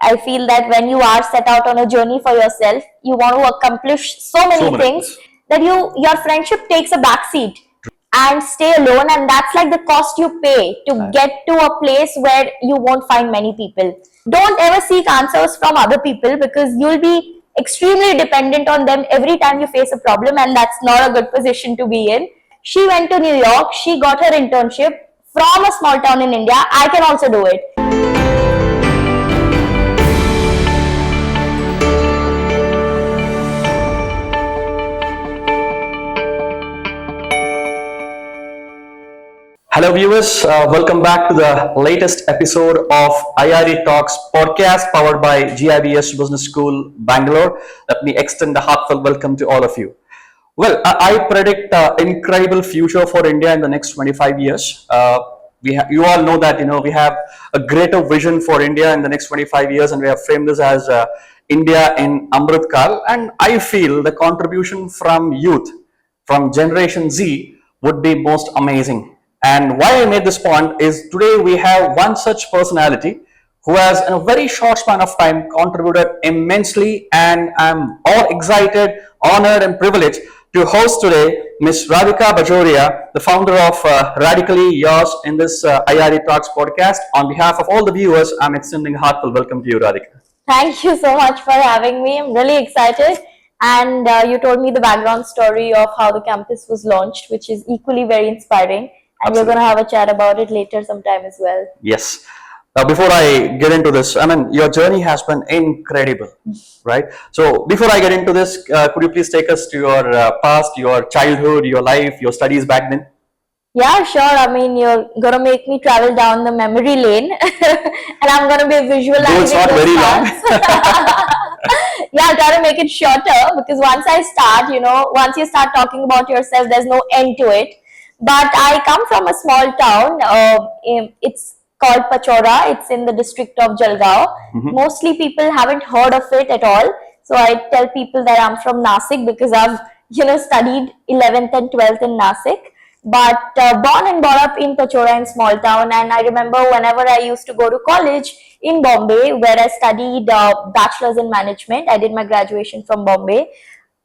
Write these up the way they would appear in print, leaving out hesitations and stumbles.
I feel that when you are set out on a journey for yourself, you want to accomplish so many things that your friendship takes a backseat and stay alone, and that's like the cost you pay to get to a place where you won't find many people. Don't ever seek answers from other people, because you'll be extremely dependent on them every time you face a problem, and that's not a good position to be in. She went to New York, she got her internship from a small town in India. I can also do it. Hello viewers, welcome back to the latest episode of iretalks podcast powered by GIBS Business School, Bangalore. Let me extend a heartfelt welcome to all of you. Well, I predict an incredible future for India in the next 25 years. You all know that we have a greater vision for India in the next 25 years, and we have framed this as India in Amrit Kal. And I feel the contribution from youth, from Generation Z, would be most amazing. And why I made this point is today we have one such personality who has in a very short span of time contributed immensely, and I'm all excited, honored and privileged to host today Miss Radhika Bajoria, the founder of Radically Yours in this iretalks podcast. On behalf of all the viewers, I'm extending a heartfelt welcome to you, Radhika. Thank you so much for having me. I'm really excited. And you told me the background story of how the campus was launched, which is equally very inspiring. And Absolutely. We're going to have a chat about it later sometime as well. Yes. Before I get into this, your journey has been incredible, right? So before I get into this, could you please take us to your past, your childhood, your life, your studies back then? Yeah, sure. You're going to make me travel down the memory lane and I'm going to be visualizing. No, it's not very long. Yeah, I'll try to make it shorter, because once I start, once you start talking about yourself, there's no end to it. But I come from a small town. It's called Bajoria. It's in the district of Jalgaon. Mostly people haven't heard of it at all. So I tell people that I'm from Nasik, because I've studied 11th and 12th in Nasik. But born and brought up in Bajoria, in small town. And I remember whenever I used to go to college in Bombay, where I studied Bachelor's in Management. I did my graduation from Bombay.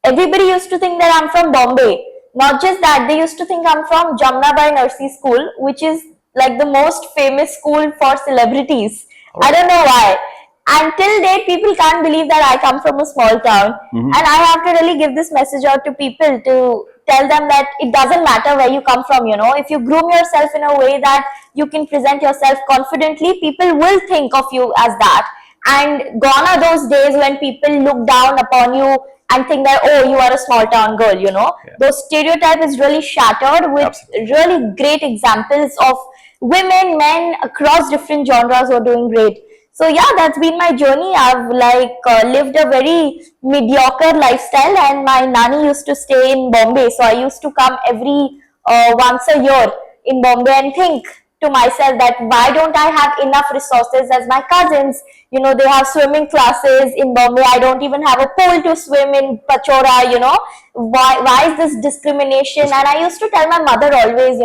Everybody used to think that I'm from Bombay. Not just that, they used to think I'm from Jamnabai Nursery School, which is like the most famous school for celebrities. Oh. I don't know why. Until date, people can't believe that I come from a small town. And I have to really give this message out to people to tell them that it doesn't matter where you come from, If you groom yourself in a way that you can present yourself confidently, people will think of you as that. And gone are those days when people look down upon you and think that, oh, you are a small town girl, Yeah. Those stereotypes is really shattered with Absolutely. Really great examples of women, men across different genres who are doing great. So yeah, that's been my journey. I've lived a very mediocre lifestyle, and my nanny used to stay in Bombay. So I used to come every once a year in Bombay and think to myself that why don't I have enough resources as my cousins? They have swimming classes in Bombay. I don't even have a pool to swim in Bajoria, Why is this discrimination? And I used to tell my mother always,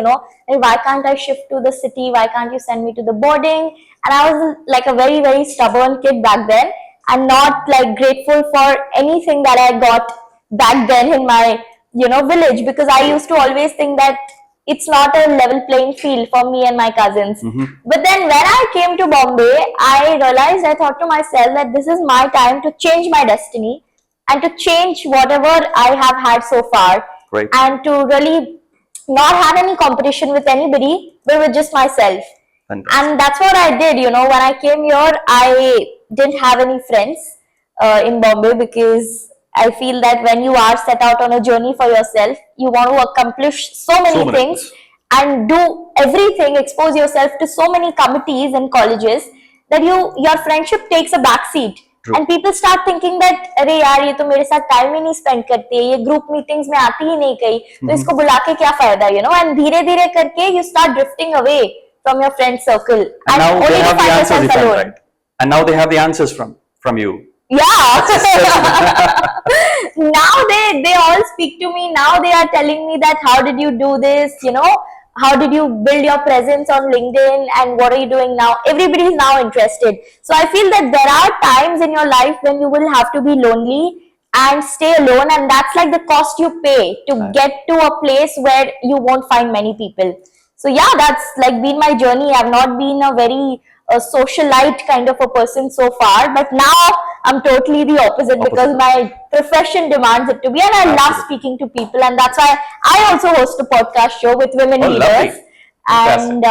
why can't I shift to the city? Why can't you send me to the boarding? And I was like a very, very stubborn kid back then, and not grateful for anything that I got back then in my, village, because I used to always think that it's not a level playing field for me and my cousins. But then when I came to Bombay, I thought to myself that this is my time to change my destiny and to change whatever I have had so far. Right. And to really not have any competition with anybody, but with just myself. Fantastic. And that's what I did. When I came here, I didn't have any friends in Bombay, because I feel that when you are set out on a journey for yourself, you want to accomplish so many things and do everything, expose yourself to so many committees and colleges that your friendship takes a backseat. True. And people start thinking that, अरे यार ये तो मेरे साथ time ही नहीं spend करती है, ये group meetings में आती ही नहीं कहीं, तो इसको बुला के क्या फायदा, And धीरे-धीरे करके you start drifting away from your friend circle. And now they have the answers, right? And now they have the answers from you. Yeah. Now they all speak to me. Now they are telling me that how did you do this? how did you build your presence on LinkedIn, and what are you doing now? Everybody is now interested. So I feel that there are times in your life when you will have to be lonely and stay alone, and that's like the cost you pay to get to a place where you won't find many people. So yeah, that's like been my journey. I've not been a very socialite kind of a person so far, but now I'm totally the opposite because my profession demands it to be, and I love speaking to people, and that's why I also host a podcast show with women leaders. Lovely. And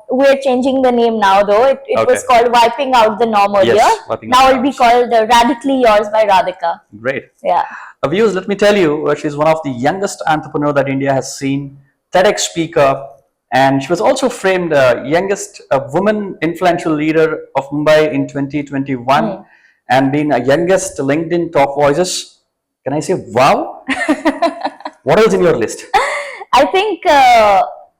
we're changing the name now, though. It was called Wiping Out the Norm earlier. Now it'll be called Radically Yours by Radhika. Great. Yeah. Viewers, let me tell you, she's one of the youngest entrepreneur that India has seen, TEDx speaker, and she was also framed youngest woman influential leader of Mumbai in 2021, and being a youngest LinkedIn top voices. Can I say wow? What else in your list? I think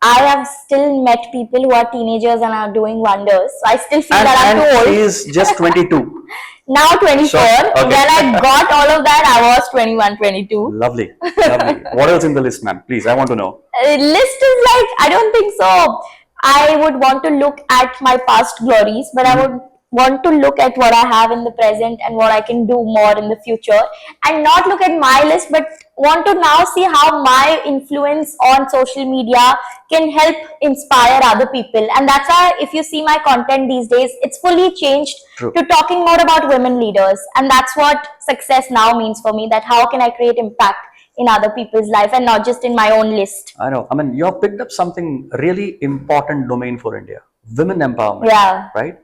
I have still met people who are teenagers and are doing wonders. So I still feel that I'm too old. She is just 22. Now 24. When I got all of that, I was 21, 22. Lovely. Lovely. What else in the list, ma'am? Please, I want to know. List is like, I don't think so. I would want to look at my past glories, but I would want to look at what I have in the present and what I can do more in the future, and not look at my list, but want to now see how my influence on social media can help inspire other people. And that's why if you see my content these days, it's fully changed to talking more about women leaders, and that's what success now means for me, that how can I create impact in other people's life and not just in my own list. I know. I mean, you have picked up something really important domain for India, women empowerment. Yeah. Right?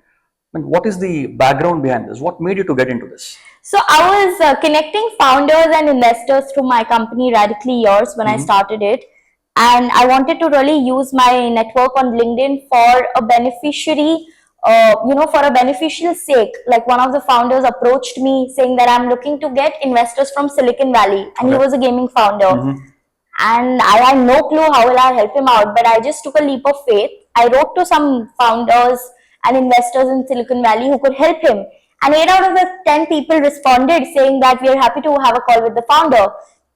I mean, what is the background behind this? What made you to get into this? So I was connecting founders and investors through my company Radically Yours when I started it, and I wanted to really use my network on LinkedIn for a beneficiary, for a beneficial sake. Like, one of the founders approached me saying that I'm looking to get investors from Silicon Valley, and he was a gaming founder. And I had no clue how will I help him out, but I just took a leap of faith. I wrote to some founders and investors in Silicon Valley who could help him. And 8 out of the 10 people responded saying that we are happy to have a call with the founder.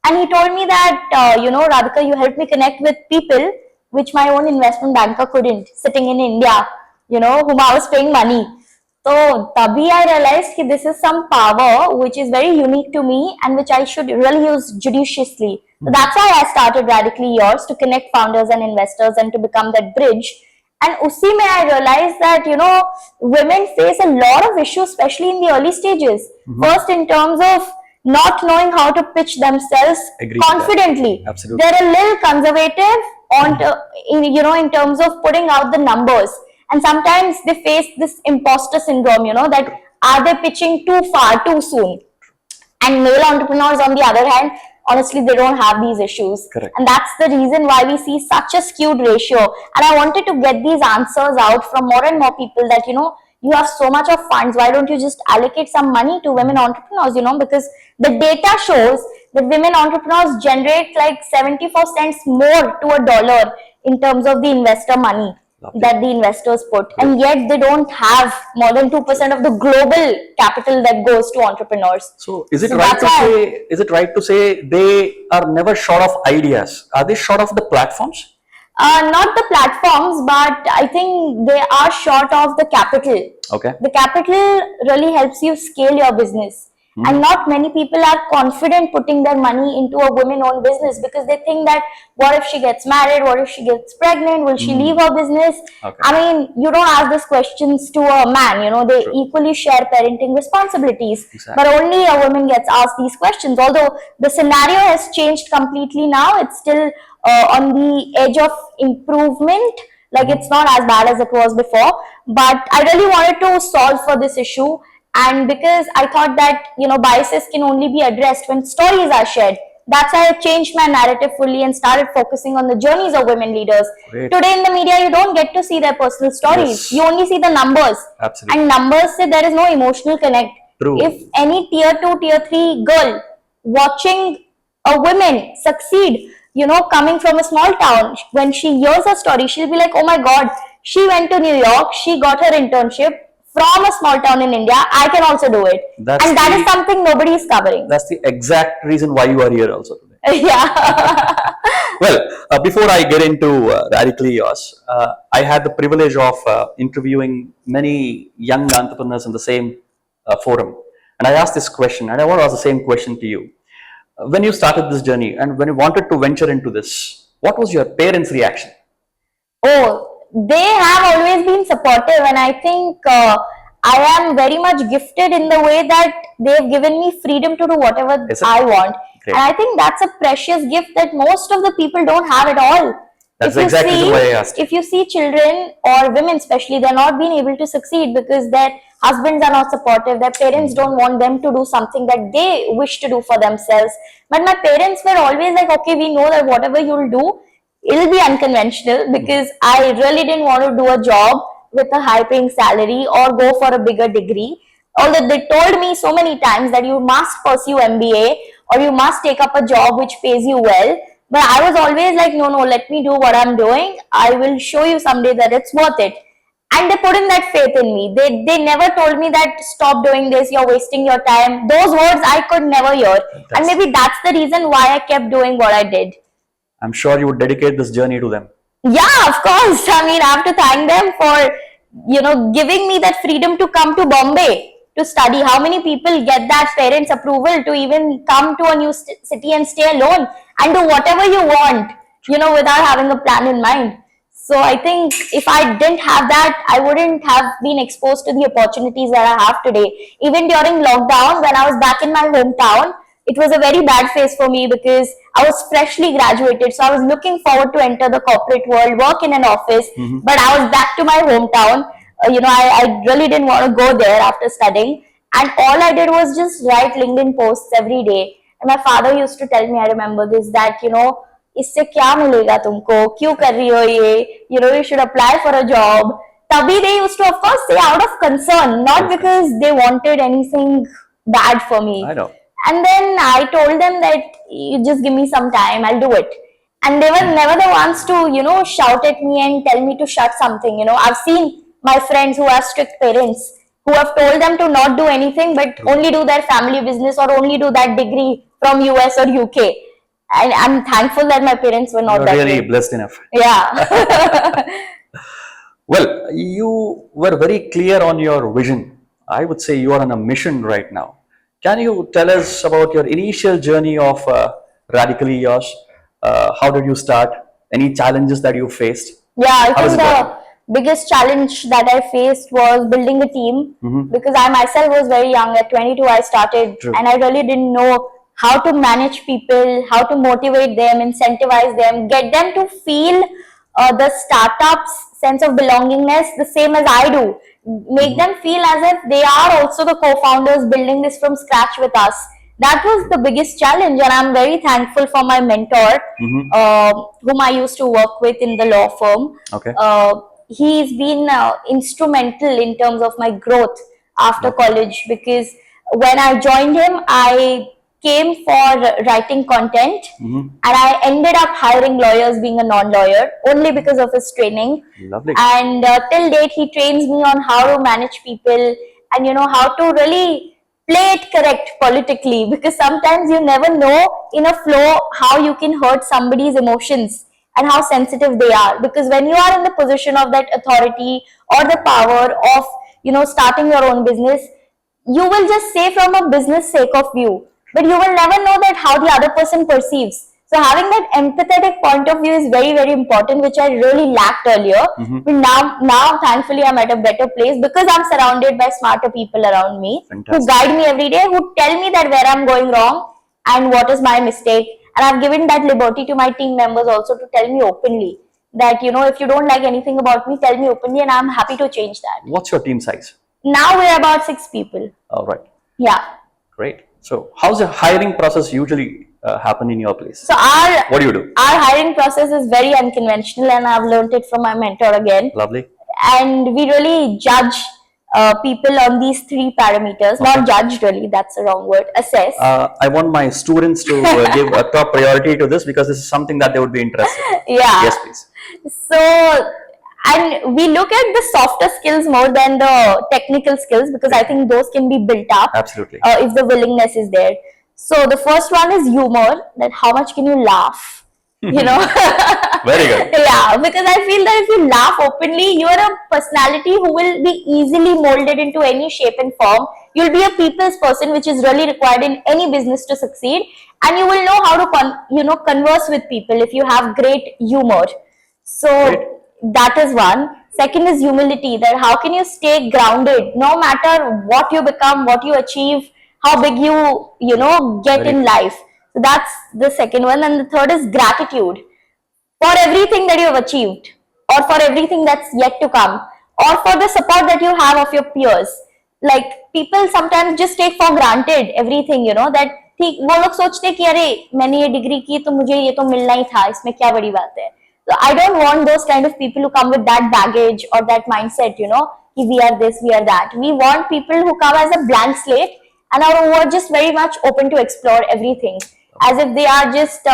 And he told me that, Radhika, you helped me connect with people which my own investment banker couldn't, sitting in India, whom I was paying money. So, tabhi I realized that this is some power which is very unique to me and which I should really use judiciously. So that's why I started Radically Yours, to connect founders and investors and to become that bridge. And usi mein I realized that, women face a lot of issues, especially in the early stages. First, in terms of not knowing how to pitch themselves confidently. Absolutely. They're a little conservative in terms of putting out the numbers. And sometimes they face this imposter syndrome, that are they pitching too far, too soon? And male entrepreneurs, on the other hand, honestly, they don't have these issues. Correct. And that's the reason why we see such a skewed ratio. And I wanted to get these answers out from more and more people that, you have so much of funds. Why don't you just allocate some money to women entrepreneurs, because the data shows that women entrepreneurs generate like 74 cents more to a dollar in terms of the investor money that the investors put, and yet they don't have more than 2% of the global capital that goes to entrepreneurs. So is it right to say they are never short of ideas? Are they short of the platforms? Not the platforms, but I think they are short of the capital. Okay. The capital really helps you scale your business. And not many people are confident putting their money into a women-owned business because they think that, what if she gets married? What if she gets pregnant? Will she leave her business? Okay. I mean, you don't ask these questions to a man, they equally share parenting responsibilities. Exactly. But only a woman gets asked these questions. Although the scenario has changed completely now, it's still on the edge of improvement. Like, it's not as bad as it was before. But I really wanted to solve for this issue. And because I thought that, biases can only be addressed when stories are shared. That's why I changed my narrative fully and started focusing on the journeys of women leaders. Great. Today in the media, you don't get to see their personal stories. Yes. You only see the numbers. Absolutely. And numbers say there is no emotional connect. True. If any tier 2, tier 3 girl watching a woman succeed, coming from a small town, when she hears her story, she'll be like, oh my God, she went to New York, she got her internship from a small town in India, I can also do it. That is something nobody is covering. That's the exact reason why you are here also today. Yeah. Well, before I get into radically yours, I had the privilege of interviewing many young entrepreneurs in the same forum, and I asked this question, and I want to ask the same question to you. When you started this journey and when you wanted to venture into this, what was your parents' reaction? Oh, they have always been supportive, and I think I am very much gifted in the way that they've given me freedom to do whatever Is it? I want. Great. And I think that's a precious gift that most of the people don't have at all. That's If you exactly see- the way I asked. If you see children or women especially, they're not being able to succeed because their husbands are not supportive, their parents don't want them to do something that they wish to do for themselves. But my parents were always like, okay, we know that whatever you'll do, it'll be unconventional, because I really didn't want to do a job with a high paying salary or go for a bigger degree. Although they told me so many times that you must pursue MBA or you must take up a job which pays you well. But I was always like, no, let me do what I'm doing. I will show you someday that it's worth it. And they put in that faith in me. They never told me that stop doing this, you're wasting your time. Those words I could never hear. And maybe that's the reason why I kept doing what I did. I'm sure you would dedicate this journey to them. Yeah, of course. I mean, I have to thank them for, giving me that freedom to come to Bombay to study. How many people get that parents' approval to even come to a new city and stay alone and do whatever you want, without having a plan in mind. So I think if I didn't have that, I wouldn't have been exposed to the opportunities that I have today. Even during lockdown, when I was back in my hometown, it was a very bad phase for me because I was freshly graduated. So I was looking forward to enter the corporate world, work in an office, but I was back to my hometown. I really didn't want to go there after studying. And all I did was just write LinkedIn posts every day. And my father used to tell me, I remember this, that, इससे क्या मिलेगा तुमको, क्यों कर रही हो ये, you should apply for a job. Tabhi they used to, of course, say out of concern, not because they wanted anything bad for me. I know. And then I told them that you just give me some time, I'll do it. And they were never the ones to, shout at me and tell me to shut something. I've seen my friends who have strict parents who have told them to not do anything but only do their family business or only do that degree from US or UK. And I'm thankful that my parents were not You're that really way. blessed enough. Yeah. Well, you were very clear on your vision. I would say you are on a mission right now. Can you tell us about your initial journey of Radically Yours? How did you start? Any challenges that you faced? Yeah, I How is think it the going? biggest challenge that I faced was building a team, because I myself was very young. At 22, I started, True. and I really didn't know how to manage people, how to motivate them, incentivize them, get them to feel the startup's sense of belongingness the same as I do. Make them feel as if they are also the co-founders building this from scratch with us. That was the biggest challenge, and I'm very thankful for my mentor, whom I used to work with in the law firm. Okay. He's been instrumental in terms of my growth after college, because when I joined him, I came for writing content, and I ended up hiring lawyers being a non-lawyer only because of his training. Lovely. And till date, he trains me on how to manage people and how to really play it correct politically, because sometimes you never know in a flow how you can hurt somebody's emotions and how sensitive they are. Because when you are in the position of that authority or the power of starting your own business, you will just say from a business sake of view, but you will never know that how the other person perceives. So having that empathetic point of view is very, very important, which I really lacked earlier. But now thankfully I'm at a better place because I'm surrounded by smarter people around me who Fantastic. guide me every day, who tell me that where I'm going wrong and what is my mistake. And I've given that liberty to my team members also to tell me openly that, if you don't like anything about me, tell me openly, and I'm happy to change that. What's your team size? Now we're about 6 people. All right. Yeah. Great. So, how's the hiring process usually happen in your place? So What do you do? our hiring process is very unconventional, and I've learned it from my mentor again. Lovely. And we really judge people on these 3 parameters. Not judge, really, that's the wrong word. Assess. I want my students to give a top priority to this because this is something that they would be interested in. Yeah. Yes, please. So, and we look at the softer skills more than the technical skills, because I think those can be built up Absolutely. if the willingness is there. So the first one is humor, that how much can you laugh? you know. Very good. Yeah, because I feel that if you laugh openly, you are a personality who will be easily molded into any shape and form. You'll be a people's person, which is really required in any business to succeed, and you will know how to converse with people if you have great humor. Great. So that is one. Second is humility, that how can you stay grounded no matter what you become, what you achieve, how big you get Very in good. life. So that's the second one. And the third is gratitude for everything that you have achieved, or for everything that's yet to come, or for the support that you have of your peers. Like people sometimes just take for granted everything, that ठीक वो लोग सोचते हैं कि अरे मैंने ये degree की तो मुझे ये तो मिलना ही था, इसमें क्या बड़ी बात है. So I don't want those kind of people who come with that baggage or that mindset, कि we are this, we are that. We want people who come as a blank slate and who are just very much open to explore everything, as if they are just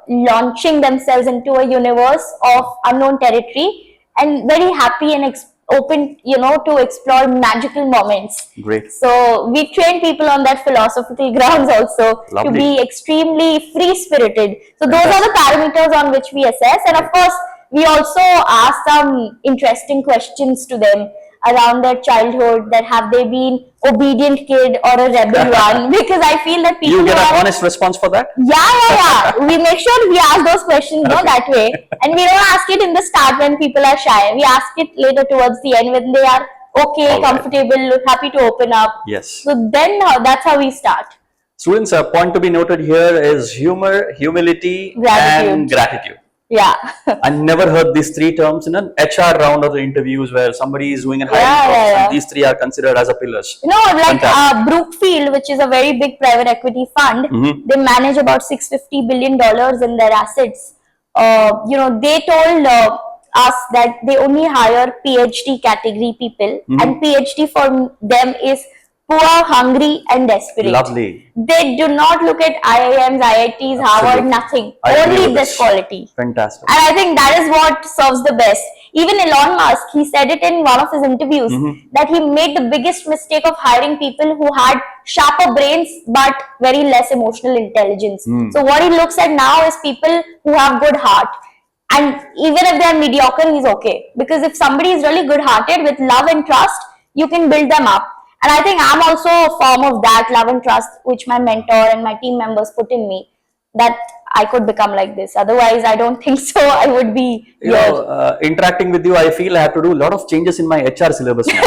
launching themselves into a universe of unknown territory and very happy and open, to explore magical moments. Great. So we train people on that philosophical grounds also to Lovely. be extremely free spirited. So those are the parameters on which we assess, and of course we also ask some interesting questions to them around their childhood, that have they been obedient kid or a rebel one, because I feel that people You get who an are, honest response for that? yeah. We make sure we ask those questions, that way. And we don't ask it in the start when people are shy. We ask it later towards the end when they are okay, All right. comfortable, happy to open up. Yes. So then that's how we start. Students, a point to be noted here is humor, humility, Gratitude. and gratitude. Yeah. I never heard these three terms in an HR round of the interviews where somebody is doing a hiring Yeah, process, yeah. and these three are considered as a pillars. Like Fantastic. Brookfield, which is a very big private equity fund, they manage about $650 billion in their assets. They told us that they only hire PhD category people, and PhD for them is poor, hungry, and desperate. Lovely. They do not look at IIMs, IITs, Harvard, Absolutely. nothing. I agree Only with this this. quality. Fantastic. And I think that is what serves the best. Even Elon Musk, he said it in one of his interviews, that he made the biggest mistake of hiring people who had sharper brains but very less emotional intelligence. So what he looks at now is people who have good heart. And even if they are mediocre, he's okay. Because if somebody is really good hearted with love and trust, you can build them up. And I think I'm also a form of that love and trust which my mentor and my team members put in me, that I could become like this. Otherwise, I don't think so. I would be here. Interacting with you, I feel I have to do a lot of changes in my HR syllabus now.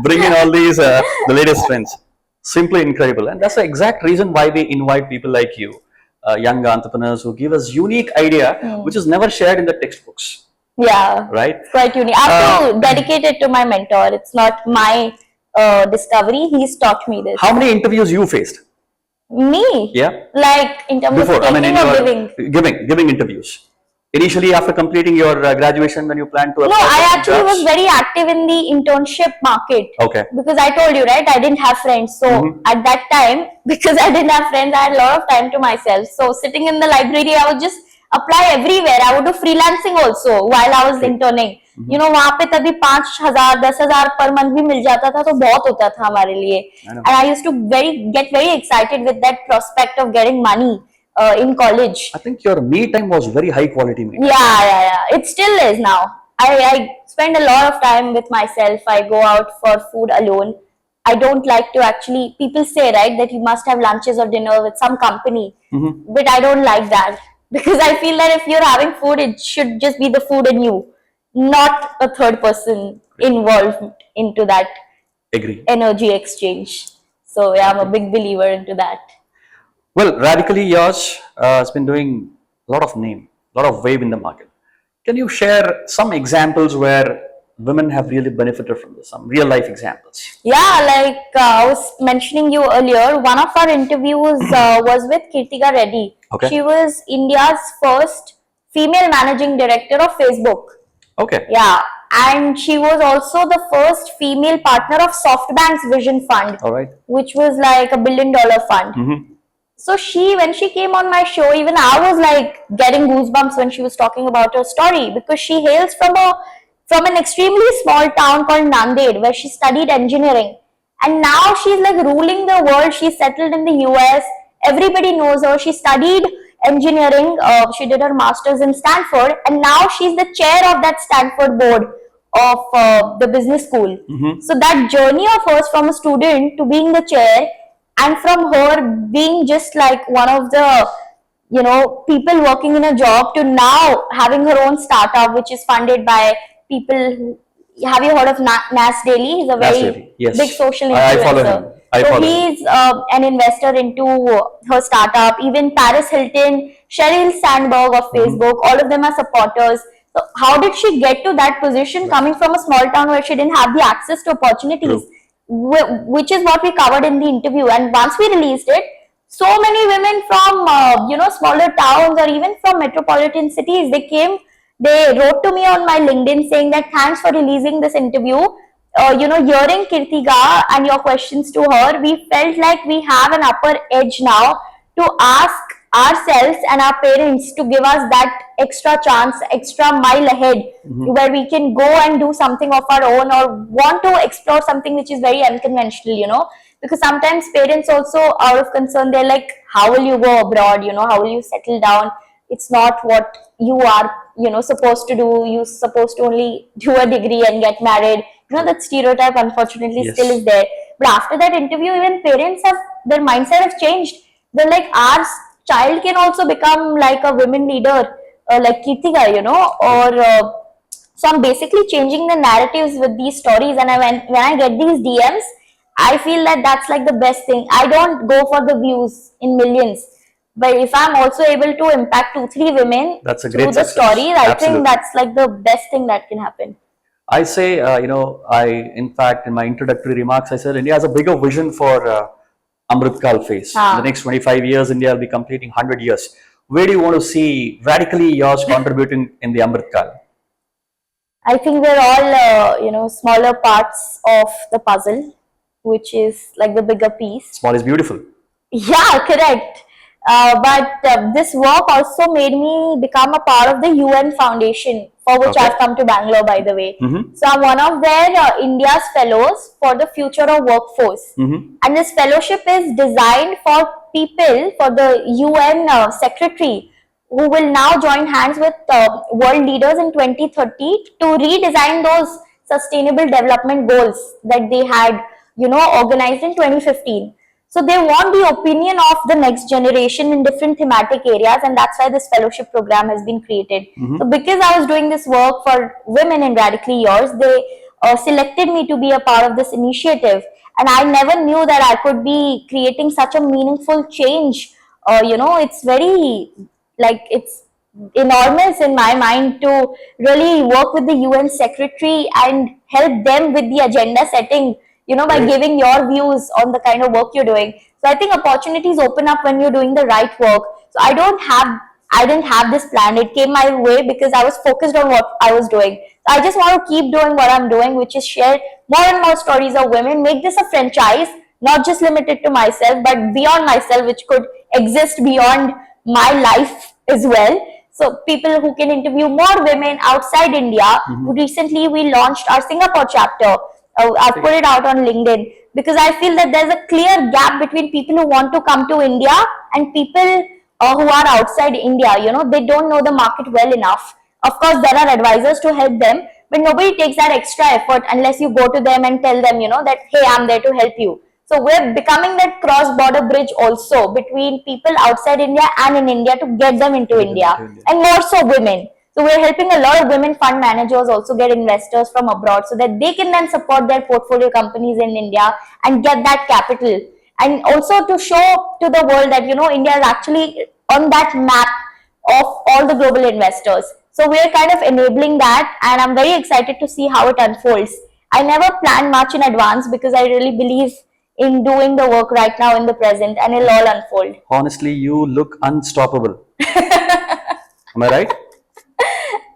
Bring in all these, the latest trends. Simply incredible. And that's the exact reason why we invite people like you, young entrepreneurs who give us unique idea, which is never shared in the textbooks. Yeah, Right? it's quite unique. I have to dedicate it to my mentor. It's not my discovery. He's taught me this. How many interviews you faced? Me? Yeah. Like in terms Before, of I mean, taking in or your giving? giving interviews. Initially, after completing your graduation, when you plan to No, apply I for actually jobs? was very active in the internship market. Okay. Because I told you, right, I didn't have friends. So at that time, because I didn't have friends, I had a lot of time to myself. So sitting in the library, I would just apply everywhere. I would do freelancing also while I was interning. वहाँ पे तभी 5,000, 10,000 per month भी मिल जाता था, तो बहुत होता था हमारे लिए. And I used to get very excited with that prospect of getting money in college. I think your me time was very high quality me time. Yeah. It still is now. I spend a lot of time with myself. I go out for food alone. I don't like to actually, people say, right, that you must have lunches or dinner with some company. But I don't like that. Because I feel that if you're having food, it should just be the food and you, not a third person involved into that Agree. energy exchange. So yeah, I'm a big believer into that. Well, radically yours has been doing a lot of name, a lot of wave in the market. Can you share some examples where women have really benefited from this? Some real life examples. Yeah, like I was mentioning you earlier, one of our interviews was with Kirtika Reddy. Okay. She was India's first female managing director of Facebook. Okay. Yeah, and she was also the first female partner of SoftBank's Vision Fund, All right. which was like $1 billion fund. So when she came on my show, even I was like getting goosebumps when she was talking about her story, because she hails from an extremely small town called Nanded, where she studied engineering, and now she's like ruling the world. She's settled in the US. Everybody knows her. She studied engineering. She did her master's in Stanford, and now she's the chair of that Stanford board of the business school. So that journey of hers from a student to being the chair, and from her being just like one of the people working in a job, to now having her own startup which is funded by people who, have you heard of Nas Daily? He's a very Yes. big social I follow influencer. him. I follow him. He's an investor into her startup. Even Paris Hilton, Sheryl Sandberg of Facebook, all of them are supporters. So how did she get to that position, coming from a small town where she didn't have the access to opportunities? Which is what we covered in the interview. And once we released it, so many women from smaller towns or even from metropolitan cities, they wrote to me on my LinkedIn saying that thanks for releasing this interview. Hearing Kirtiga and your questions to her, we felt like we have an upper edge now to ask ourselves and our parents to give us that extra chance, extra mile ahead, where we can go and do something of our own, or want to explore something which is very unconventional, because sometimes parents also, out of concern, they're like, how will you go abroad, how will you settle down? It's not what you are supposed to do. You're supposed to only do a degree and get married. That stereotype unfortunately still is there. But after that interview, even parents their mindset have changed. They're like, our child can also become like a women leader, like Kirtika, or so I'm basically changing the narratives with these stories. And when I get these DMs, I feel that that's like the best thing. I don't go for the views in millions, but if I'm also able to impact 2-3 women through the stories, I think that's like the best thing that can happen. I say, in fact, in my introductory remarks, I said India has a bigger vision for Amritkal phase. In the next 25 years, India will be completing 100 years. Where do you want to see radically yours contributing in the Amritkal? I think we're all, smaller parts of the puzzle, which is like the bigger piece. Small is beautiful. Yeah, correct. But this work also made me become a part of the UN Foundation, for which I've come to Bangalore, by the way. So I'm one of their India's fellows for the future of workforce. And this fellowship is designed for people, for the UN secretary, who will now join hands with world leaders in 2030 to redesign those sustainable development goals that they had, organized in 2015. So they want the opinion of the next generation in different thematic areas, and that's why this fellowship program has been created. So because I was doing this work for women in Radically Yours, they selected me to be a part of this initiative. And I never knew that I could be creating such a meaningful change. It's very, it's enormous in my mind to really work with the UN secretary and help them with the agenda setting, by giving your views on the kind of work you're doing. So I think opportunities open up when you're doing the right work. So I didn't have this plan. It came my way because I was focused on what I was doing. So I just want to keep doing what I'm doing, which is share more and more stories of women, make this a franchise, not just limited to myself, but beyond myself, which could exist beyond my life as well. So people who can interview more women outside India. Recently, we launched our Singapore chapter. I've put it out on LinkedIn because I feel that there's a clear gap between people who want to come to India and people who are outside India. They don't know the market well enough. Of course, there are advisors to help them, but nobody takes that extra effort unless you go to them and tell them, that, hey, I'm there to help you. So we're becoming that cross-border bridge also between people outside India and in India to get them into India, and more so women. So we're helping a lot of women fund managers also get investors from abroad so that they can then support their portfolio companies in India and get that capital. And also to show to the world that, India is actually on that map of all the global investors. So we're kind of enabling that, and I'm very excited to see how it unfolds. I never plan much in advance because I really believe in doing the work right now in the present, and it'll all unfold. Honestly, you look unstoppable. Am I right?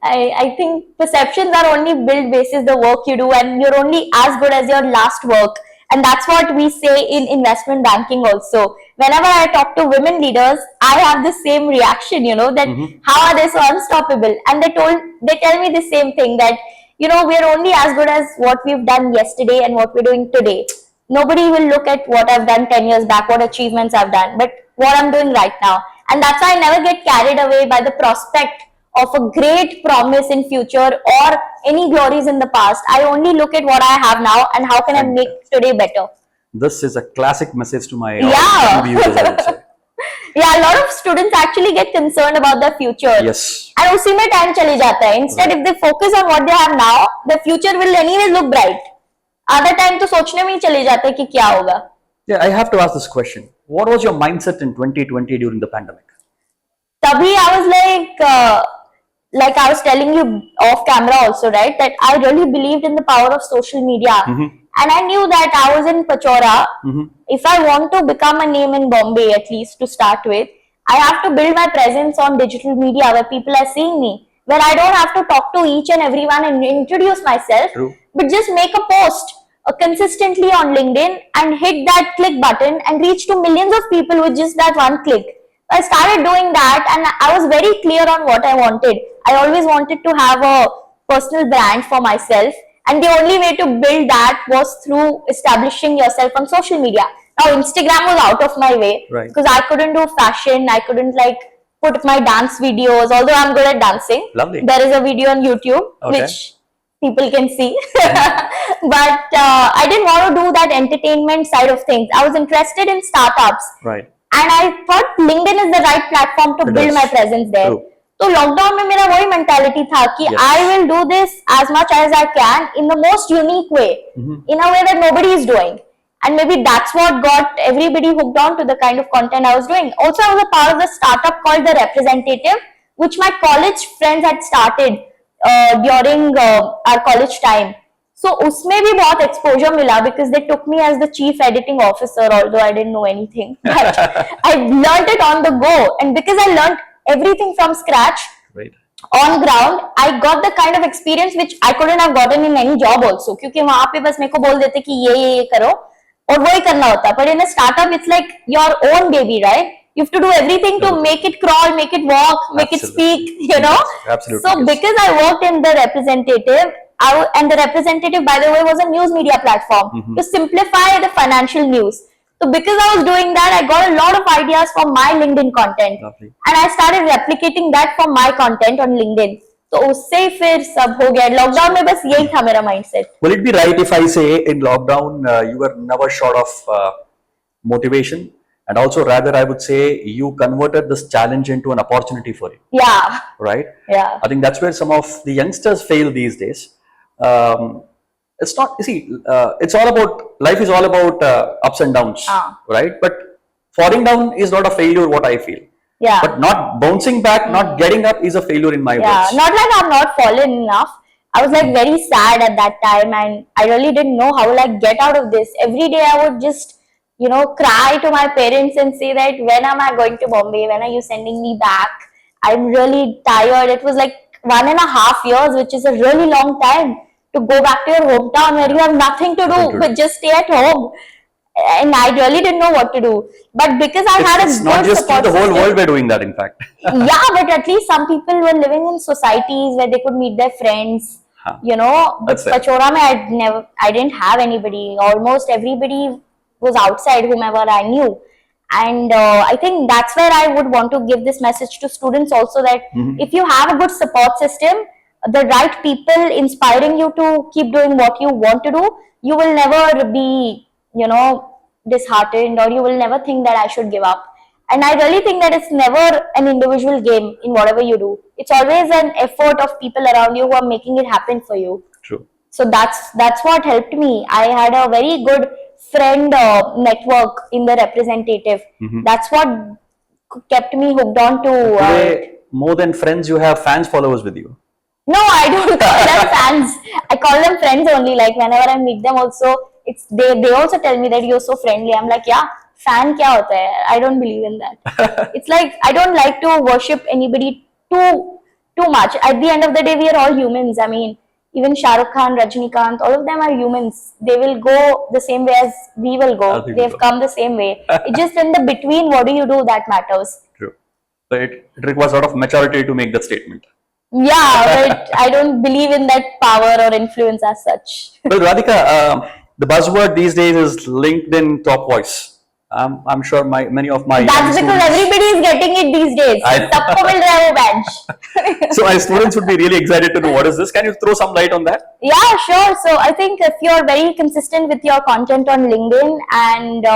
I think perceptions are only built basis the work you do, and you're only as good as your last work. And that's what we say in investment banking also. Whenever I talk to women leaders, I have the same reaction, that how are they so unstoppable? And they tell me the same thing, that, we're only as good as what we've done yesterday and what we're doing today. Nobody will look at what I've done 10 years back, what achievements I've done, but what I'm doing right now. And that's why I never get carried away by the prospect of a great promise in future or any glories in the past. I only look at what I have now and how can I make today better. This is a classic message to my Yeah. viewers, I would say. Yeah, a lot of students actually get concerned about their future. Yes. And उसी में time चली जाता है. Instead, if they focus on what they have now, the future will anyways look bright. आधा time तो सोचने में ही चले जाते हैं कि क्या होगा. Yeah, I have to ask this question. What was your mindset in 2020 during the pandemic? तभी I was like I was telling you off camera also, right? That I really believed in the power of social media. And I knew that I was in Bajoria. If I want to become a name in Bombay, at least to start with, I have to build my presence on digital media where people are seeing me, where I don't have to talk to each and everyone and introduce myself, but just make a post consistently on LinkedIn and hit that click button and reach to millions of people with just that one click. I started doing that and I was very clear on what I wanted. I always wanted to have a personal brand for myself. And the only way to build that was through establishing yourself on social media. Now, Instagram was out of my way because I couldn't do fashion. I couldn't put my dance videos, although I'm good at dancing. Lovely. There is a video on YouTube which people can see. But I didn't want to do that entertainment side of things. I was interested in startups. Right. And I thought LinkedIn is the right platform to build my presence there. तो lockdown में मेरा वही mentality था कि I will do this as much as I can in the most unique way in a way that nobody is doing and maybe that's what got everybody hooked on to the kind of content I was doing. Also, I was a part of the startup called The Representative, which my college friends had started during our college time. So उसमें भी बहुत exposure मिला because they took me as the chief editing officer, although I didn't know anything. But I learned it on the go, and because I learned everything from scratch on ground, I got the kind of experience which I couldn't have gotten in any job also. क्योंकि वहाँ पे बस मेरे को बोल देते कि ये करो और वही करना होता. But in a startup, it's like your own baby, right? You have to do everything to make it crawl, make it walk, make it speak, you know. Absolutely. So because I worked in The Representative, and The Representative, by the way, was a news media platform to simplify the financial news. So because I was doing that, I got a lot of ideas from my LinkedIn content. And I started replicating that from my content on LinkedIn. तो उससे फिर सब हो गया. Lockdown में बस यही था मेरा mindset. Will it be right if I say in lockdown you were never short of motivation, and also rather I would say you converted this challenge into an opportunity for you? Yeah. Right? Yeah. I think that's where some of the youngsters fail these days. It's not, you see, it's all about, life is all about ups and downs, right? But falling down is not a failure, what I feel. Yeah. But not bouncing back, not getting up is a failure in my words. Not like I've not fallen enough. I was like very sad at that time and I really didn't know how to get out of this. Every day I would just, cry to my parents and say that when am I going to Bombay? When are you sending me back? I'm really tired. It was like 1.5 years, which is a really long time to go back to your hometown where you have nothing to do but just stay at home. And I really didn't know what to do. But because I had a good support system. It's not just the whole world were doing that, in fact. Yeah, but at least some people were living in societies where they could meet their friends. But Bajoria mein I didn't have anybody. Almost everybody was outside, whomever I knew. And I think that's where I would want to give this message to students also, that if you have a good support system, the right people inspiring you to keep doing what you want to do, you will never be disheartened, or you will never think that I should give up. And I really think that it's never an individual game in whatever you do. It's always an effort of people around you who are making it happen for you. True. So that's what helped me. I had a very good friend network in The Representative. That's what kept me hooked on to. Today, more than friends, you have fans, followers with you. No, I don't call them fans. I call them friends only. Like whenever I meet them also, they also tell me that you're so friendly. I'm like, yeah, fan kya hota hai? I don't believe in that. It's like I don't like to worship anybody too much. At the end of the day, we are all humans. I mean, even Shah Rukh Khan, Rajinikanth, all of them are humans. They will go the same way as we will go. They've come the same way. It's just in the between, what do you do, that matters. True. So it requires a lot of maturity to make that statement. Yeah, but I don't believe in that power or influence as such. Well, Radhika, the buzzword these days is LinkedIn top voice. I'm sure many of my That's because everybody is getting it these days. सबको मिल रहा है वो badge. So my students would be really excited to know what is this. Can you throw some light on that? Yeah, sure. So I think if you're very consistent with your content on LinkedIn and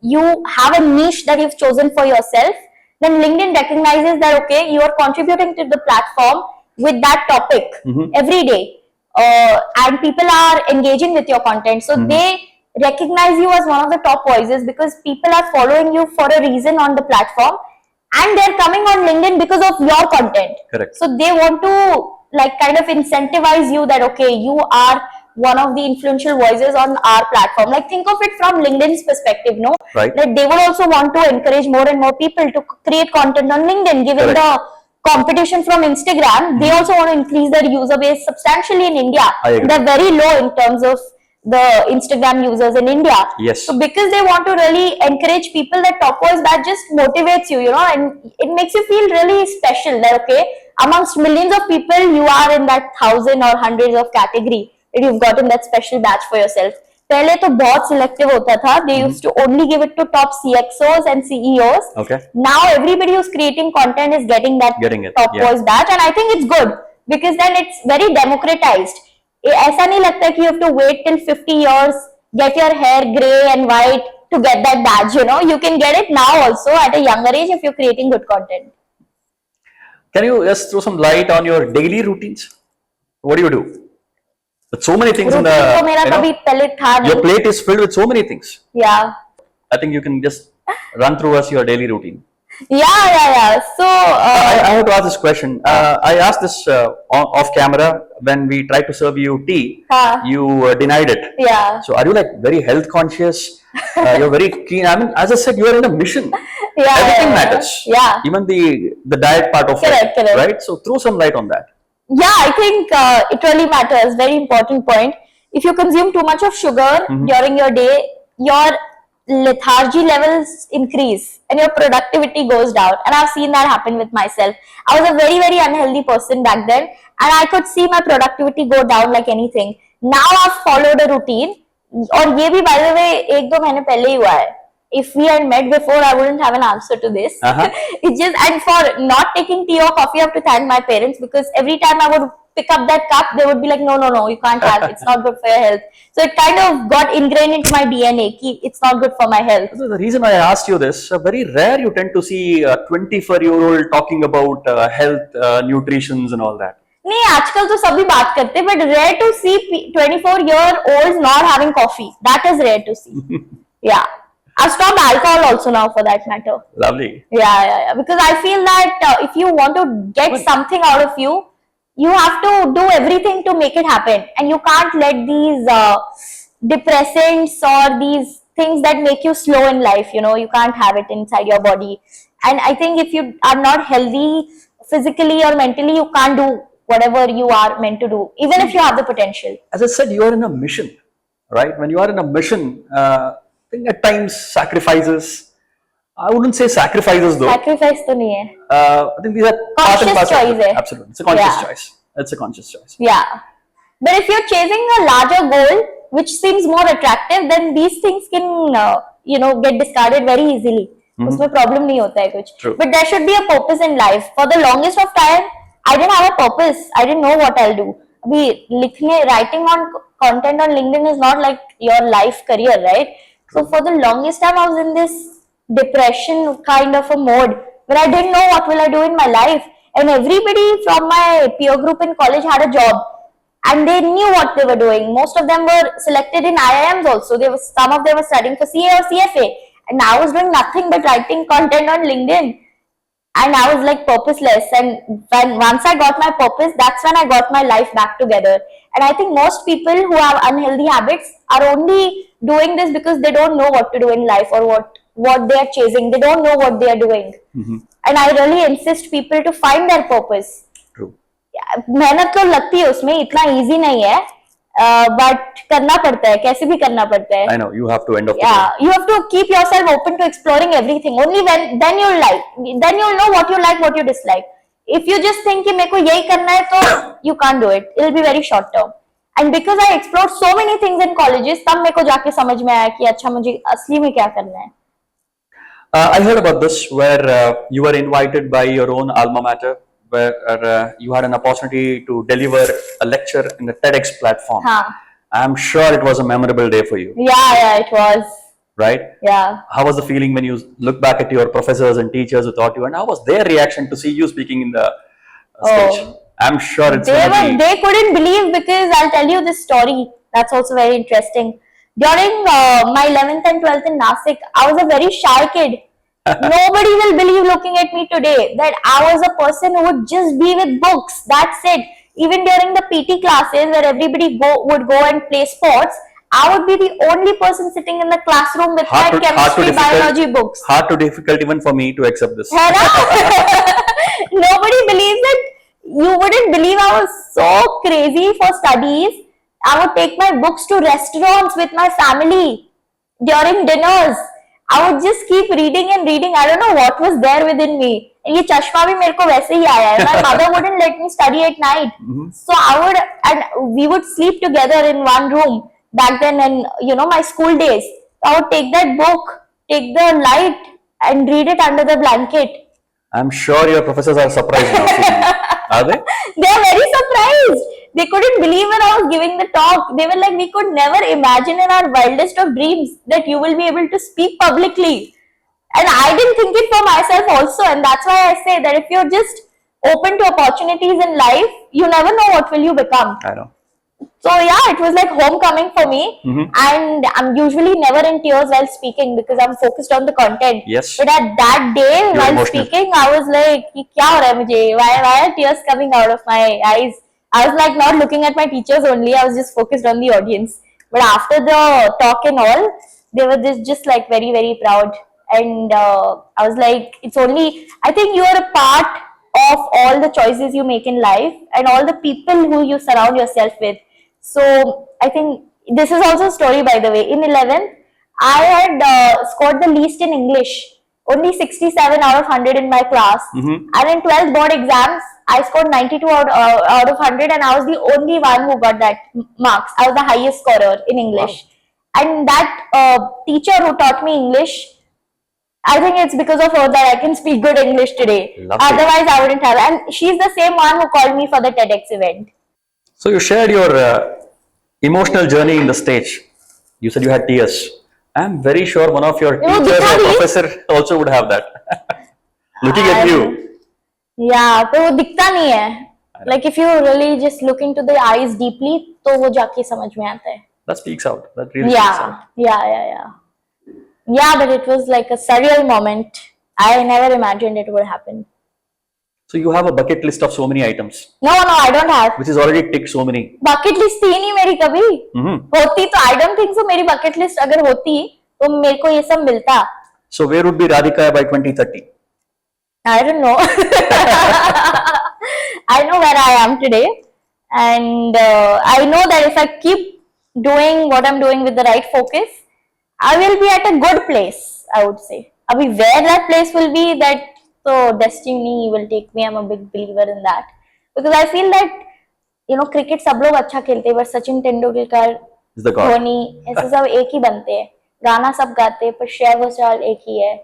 you have a niche that you've chosen for yourself, then LinkedIn recognizes that, okay, you are contributing to the platform with that topic every day. And people are engaging with your content. So they recognize you as one of the top voices because people are following you for a reason on the platform and they're coming on LinkedIn because of your content. Correct. So they want to like kind of incentivize you that, okay, you are one of the influential voices on our platform. Like think of it from LinkedIn's perspective, no? Right. That they will also want to encourage more and more people to create content on LinkedIn, given Correct. the competition from Instagram. They also want to increase their user base substantially in India. I agree. They're very low in terms of the Instagram users in India. Yes. So because they want to really encourage people, that top voice badge just motivates you, you know, and it makes you feel really special that, okay, amongst millions of people, you are in that 1,000 or hundreds of category that you've gotten that special badge for yourself. पहले तो बहुत selective होता था. They used to only give it to top CXOs and CEOs. Okay. Now everybody who's creating content is getting that top voice badge, and I think it's good because then it's very democratized. ऐसा नहीं लगता कि you have to wait till 50 years, get your hair grey and white to get that badge. You know, you can get it now also at a younger age if you're creating good content. Can you just throw some light on your daily routines? What do you do? With so many things in the, your plate is filled with so many things. Yeah. I think you can just run through us your daily routine. Yeah. So I have to ask this question. I asked this off camera when we tried to serve you tea. You denied it. Yeah. So are you like very health conscious? You're very keen. I mean, as I said, you are in a mission. Yeah. Everything matters. Yeah. Even the diet part of correct. Right? So throw some light on that. Yeah, I think it really matters. Very important point. If you consume too much of sugar during your day, your lethargy levels increase and your productivity goes down. And I've seen that happen with myself. I was a very, very unhealthy person back then, and I could see my productivity go down like anything. Now I've followed a routine. और ये भी by the way 1-2 महीने पहले ही हुआ है. If we had met before, I wouldn't have an answer to this. It's just, and for not taking tea or coffee, I have to thank my parents because every time I would pick up that cup, they would be like, no, you can't have it. It's not good for your health. So it kind of got ingrained into my DNA. It's not good for my health. So the reason I asked you this, very rare you tend to see a 24-year-old talking about health, nutritions and all that. नहीं आजकल तो सभी बात करते हैं, but rare to see 24-year-olds not having coffee. That is rare to see. Yeah. I've stopped alcohol also now for that matter. Lovely. Yeah. Because I feel that if you want to get something out of you, you have to do everything to make it happen. And you can't let these depressants or these things that make you slow in life, you know, you can't have it inside your body. And I think if you are not healthy physically or mentally, you can't do whatever you are meant to do, even if you have the potential. As I said, you are in a mission, right? When you are in a mission, I think at times sacrifices. I wouldn't say sacrifices though. Sacrifice to nahi hai. I think these are conscious choice. Absolutely, it's a conscious choice. It's a conscious choice. Yeah, but if you're chasing a larger goal, which seems more attractive, then these things can get discarded very easily. उसमें problem नहीं होता है कुछ. True. But there should be a purpose in life. For the longest of time, I didn't have a purpose. I didn't know what I'll do. Writing on content on LinkedIn is not like your life career, right? So for the longest time, I was in this depression kind of a mode where I didn't know what will I do in my life. And everybody from my peer group in college had a job and they knew what they were doing. Most of them were selected in IIMs also. Some of them were studying for CA or CFA. And I was doing nothing but writing content on LinkedIn. And I was like purposeless. And once I got my purpose, that's when I got my life back together. And I think most people who have unhealthy habits are only doing this because they don't know what to do in life or what they are chasing. They don't know what they are doing. And I really insist people to find their purpose. True. मेहनत तो लगती है उसमें, इतना easy नहीं है. But करना पड़ता है, कैसे भी करना पड़ता है. I know, you have to end up. Yeah, you have to keep yourself open to exploring everything. Only then you'll know what you like, what you dislike. If you just think कि मेरे को यही करना है, तो you can't do it. It'll be very short term. And because I explored so many things in colleges, तब मेरे को जाके समझ में आया कि अच्छा मुझे असली में क्या करना है. I heard about this where you were invited by your own alma mater, where you had an opportunity to deliver a lecture in the TEDx platform. Huh. I'm sure it was a memorable day for you, Yeah, it was. right? Yeah. How was the feeling when you look back at your professors and teachers who taught you, and how was their reaction to see you speaking in the stage? Oh, I'm sure it's they couldn't believe, because I'll tell you this story. That's also very interesting. During my 11th and 12th in Nasik, I was a very shy kid. Nobody will believe, looking at me today, that I was a person who would just be with books. That's it. Even during the PT classes where everybody would go and play sports, I would be the only person sitting in the classroom with my chemistry, biology books. Hard to difficult even for me to accept this. Nobody believes it. You wouldn't believe I was so crazy for studies. I would take my books to restaurants with my family during dinners. I would just keep reading and reading. I don't know what was there within me. And ये चश्मा भी मेरे को वैसे ही आया है. My mother wouldn't let me study at night. So we would sleep together in one room back then, and my school days. I would take that book, take the light, and read it under the blanket. I'm sure your professors are surprised now. Are they? They are very surprised. They couldn't believe when I was giving the talk. They were like, we could never imagine in our wildest of dreams that you will be able to speak publicly. And I didn't think it for myself also. And that's why I say that if you're just open to opportunities in life, you never know what will you become. I know. So yeah, it was like homecoming for me. And I'm usually never in tears while speaking because I'm focused on the content. Yes. But at that day, while emotional. speaking, I was like, kya ho raha hai mujhe? Why are tears coming out of my eyes? I was like not looking at my teachers only. I was just focused on the audience. But after the talk and all, they were just like very, very proud. And I was like, it's only, I think you are a part of all the choices you make in life and all the people who you surround yourself with. So I think this is also a story, by the way. In 11th, I had scored the least in English. Only 67 out of 100 in my class. And in 12th board exams, I scored 92 out of 100, and I was the only one who got that marks. I was the highest scorer in English. Wow. And that teacher who taught me English, I think it's because of her that I can speak good English today. Lovely. Otherwise, I wouldn't have. And she's the same one who called me for the TEDx event. So you shared your emotional journey in the stage. You said you had tears. I'm very sure one of your teachers or professor also would have that. Looking at you. Yeah, but वो दिखता नहीं है. Like if you really just look into the eyes deeply, तो वो जाके समझ में आता है. That speaks out. That really speaks out. Yeah, but it was like a surreal moment. I never imagined it would happen. So you have a bucket list of so many items. No, I don't have. Which is already ticked so many. Bucket list थी नहीं मेरी कभी. होती तो I don't think so. मेरी bucket list अगर होती तो मेरे को ये सब मिलता. So where would be Radhika by 2030? I don't know. I know where I am today, and I know that if I keep doing what I'm doing with the right focus, I will be at a good place, I would say. Abhi where that place will be, that so destiny will take me. I'm a big believer in that, because I feel that cricket सब लोग अच्छा खेलते हैं, but Sachin Tendulkar, Dhoni, ऐसे सब एक ही बनते हैं. गाना सब गाते हैं, पर श्रेया घोषाल एक ही है,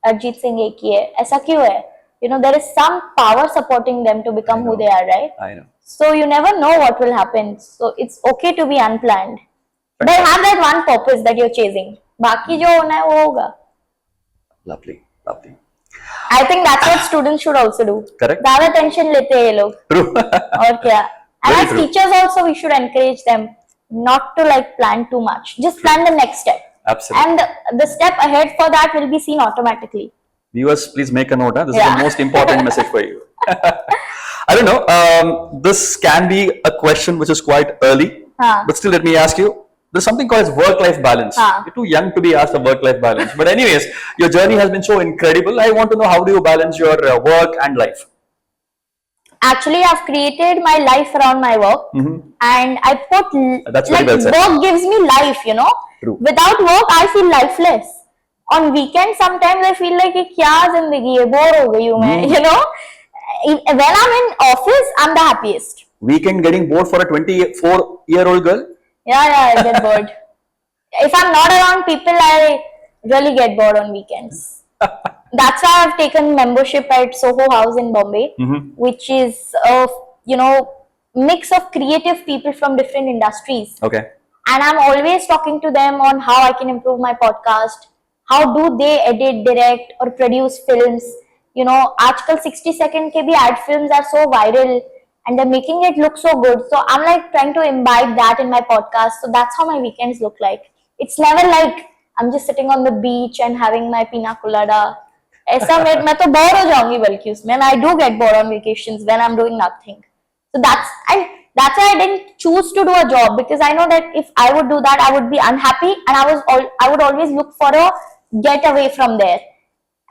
अरिजीत सिंह एक ही है. ऐसा क्यों है? There is some power supporting them to become who they are, right? I know. So you never know what will happen. So it's okay to be unplanned. But have that one purpose that you're chasing. बाकी जो होना है वो होगा. Lovely. I think that's what students should also do. Correct. ज़्यादा tension लेते हैं ये लोग. True. और क्या? And as teachers also, we should encourage them not to plan too much. Just plan the next step. Absolutely. And the step ahead for that will be seen automatically. Viewers, please make a note. This is the most important message for you. I don't know. This can be a question which is quite early, but still, let me ask you. There's something called as work-life balance. You're too young to be asked a work-life balance. But anyways, your journey has been so incredible. I want to know, how do you balance your work and life? Actually, I've created my life around my work, and I put That's very well said. Work gives me life. True. Without work, I feel lifeless. On weekends, sometimes I feel like क्या जिंदगी है, bore हो गई हूँ मैं. When I'm in office, I'm the happiest. Weekend getting bored for a 24-year-old girl? Yeah, I get bored. If I'm not around people, I really get bored on weekends. That's why I've taken membership at Soho House in Bombay, which is a mix of creative people from different industries. Okay. And I'm always talking to them on how I can improve my podcast, how do they edit, direct, or produce films. आजकल 60 second के भी ad films are so viral and they're making it look so good. So I'm like trying to imbibe that in my podcast. So that's how my weekends look like. It's never like I'm just sitting on the beach and having my pina colada. ऐसा मैं तो bore हो जाऊंगी बल्कि उसमें, and I do get bored on vacations when I'm doing nothing. So that's why I didn't choose to do a job, because I know that if I would do that, I would be unhappy, and I would always look for a getaway from there.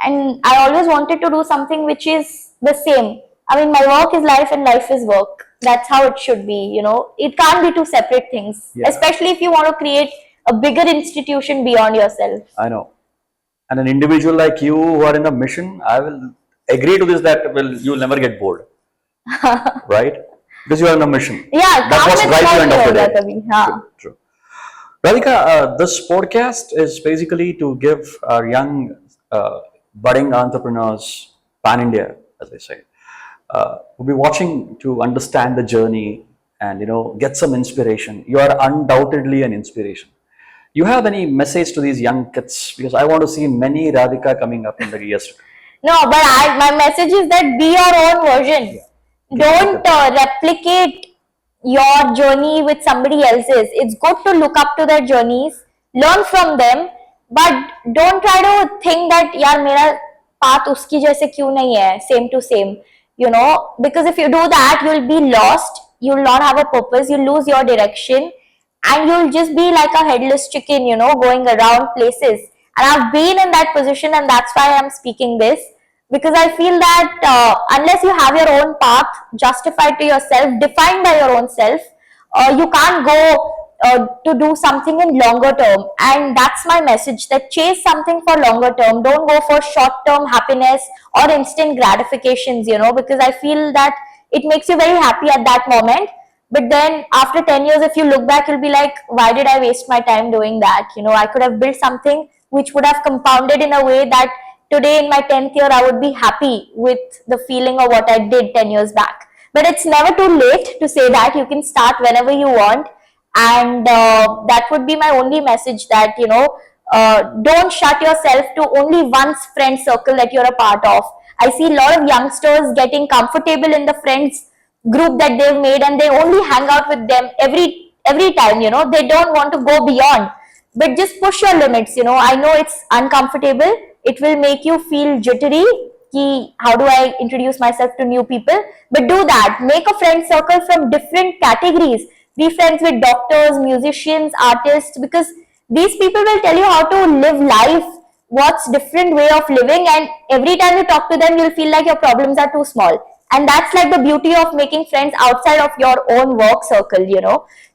And I always wanted to do something which is the same. I mean, my work is life and life is work. That's how it should be. It can't be two separate things, especially if you want to create a bigger institution beyond yourself. I know. And an individual like you who are in a mission, I will agree to this, that you'll never get bored. Right? Because you are in a mission. Yeah, that was right to end of the day. True. Radhika, this podcast is basically to give our young budding entrepreneurs, pan-India, as they say, who'll be watching to understand the journey and get some inspiration. You are undoubtedly an inspiration. You have any message to these young kids? Because I want to see many Radhika coming up in the years to come. No, but my message is that be your own version. Don't replicate your journey with somebody else's. It's good to look up to their journeys, learn from them, but don't try to think that yaar mera path uski jaise kyun nahi hai, same to same. Because if you do that, you'll be lost, you'll not have a purpose, you'll lose your direction, and you'll just be like a headless chicken, going around places. And I've been in that position, and that's why I'm speaking this. Because I feel that unless you have your own path justified to yourself, defined by your own self, you can't go to do something in longer term. And that's my message, that chase something for longer term. Don't go for short term happiness or instant gratifications, because I feel that it makes you very happy at that moment. But then after 10 years, if you look back, you'll be like, why did I waste my time doing that? I could have built something which would have compounded in a way that today in my 10th year, I would be happy with the feeling of what I did 10 years back. But it's never too late to say that. You can start whenever you want. And that would be my only message, that, don't shut yourself to only one friend circle that you're a part of. I see a lot of youngsters getting comfortable in the friends group that they've made, and they only hang out with them every time, they don't want to go beyond. But just push your limits, I know it's uncomfortable. It will make you feel jittery. How do I introduce myself to new people? But do that. Make a friend circle from different categories. Be friends with doctors, musicians, artists, because these people will tell you how to live life, what's different way of living, and every time you talk to them, you'll feel like your problems are too small. And that's like the beauty of making friends outside of your own work circle,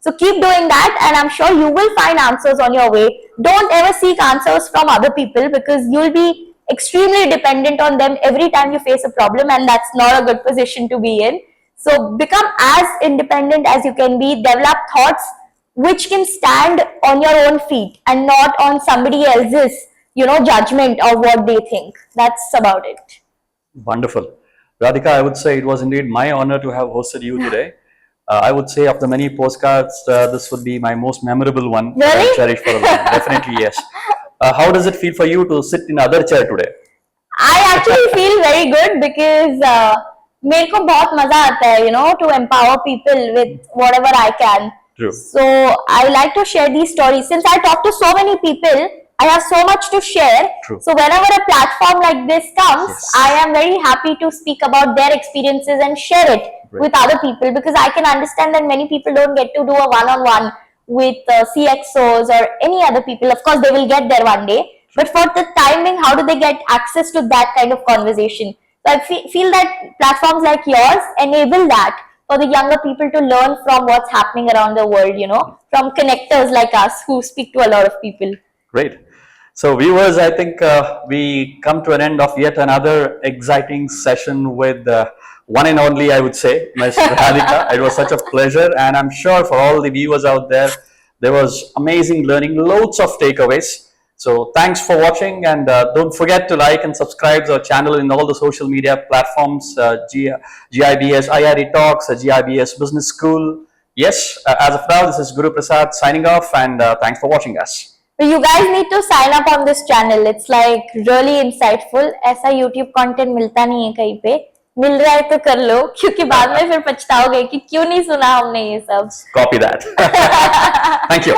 So keep doing that, and I'm sure you will find answers on your way. Don't ever seek answers from other people, because you'll be extremely dependent on them every time you face a problem, and that's not a good position to be in. So become as independent as you can be. Develop thoughts which can stand on your own feet and not on somebody else's, judgment of what they think. That's about it. Wonderful. Radhika, I would say it was indeed my honor to have hosted you today. I would say of the many postcards, this would be my most memorable one. Really? Cherished for a long. Definitely, yes. How does it feel for you to sit in the other chair today? I actually feel very good, because मेरे को बहुत मजा आता है, to empower people with whatever I can. True. So I like to share these stories. Since I talk to so many people, I have so much to share. True. So whenever a platform like this comes, I am very happy to speak about their experiences and share it with other people, because I can understand that many people don't get to do a one-on-one with CXOs or any other people. Of course, they will get there one day. But for the timing, how do they get access to that kind of conversation? So I feel that platforms like yours enable that for the younger people to learn from what's happening around the world, from connectors like us who speak to a lot of people. Great. So viewers, I think we come to an end of yet another exciting session with one and only, I would say, Ms. Radhika. It was such a pleasure, and I'm sure for all the viewers out there, there was amazing learning, loads of takeaways. So thanks for watching, and don't forget to like and subscribe our channel in all the social media platforms, GIBS IRE Talks, GIBS Business School. Yes, as of now, this is Guru Prasad signing off, and thanks for watching us. You guys need to sign up on this channel. It's like really insightful. ऐसा YouTube content मिलता नहीं है कहीं पे. मिल रहा है तो कर लो, क्योंकि बाद में फिर पछताओगे कि क्यों नहीं सुना हमने ये सब. Copy that. Thank you.